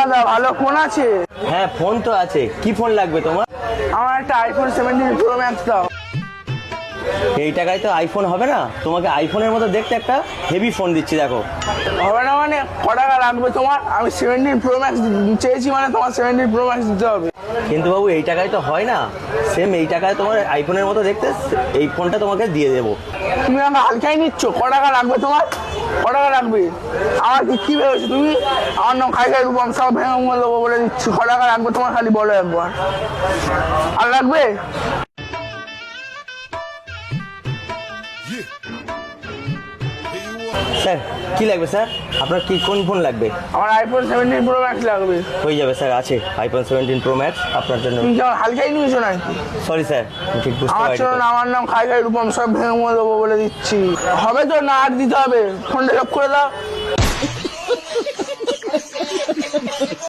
দাদা ভালো ফোন আছে? হ্যাঁ ফোন তো আছে, কি ফোন লাগবে তোমার? আমার একটা আইফোন 17 প্রো ম্যাক্স দাও। এই টাকায় তো আইফোন হবে না, তোমাকে আইফোনের মতো দেখতে একটা হেভি ফোন দিচ্ছি দেখো। হবে না মানে ক টাকা লাগবে তোমার? আমি 17 প্রো ম্যাক্স চেয়েছি, মানে তোমার 17 প্রো ম্যাক্স দিতে হবে। কিন্তু বাবু এই টাকায় তো হয় না, সেম এই টাকায় তোমার আইফোনের মতো দেখতে এই ফোনটা তোমাকে দিয়ে দেবো। তুমি আমাকে হালকাই নিচ্ছ। ক টাকা লাগবে তোমার? ক টাকা লাগবে? আমার কি ভেবেছো তুমি? আমার নাম খাই খাই রূপম, সব ভেঙে মূল্য দেবো বলে দিচ্ছি। ক টাকা লাগবে তোমার খালি বলো একবার। আর লাগবে? স্যার কি লাগবে স্যার, আপনার কি কোন ফোন লাগবে? আমার আইফোন 17 প্রো ম্যাক্স লাগবে। হয়ে যাবে স্যার, আছে আইফোন 17 প্রো ম্যাক্স আপনার জন্য। তুমি কি আমার হালকাই নিয়েছো নাকি? সরি স্যার, ঠিক বুঝতে আমার পারিনি চলো তো। না, আমার নাম খাই খাই রূপম, সব ভেঙে মূল্য দেবো বলে দিচ্ছি। হবে তো না আর দিতে হবে? ফোনটা সব করে দাও।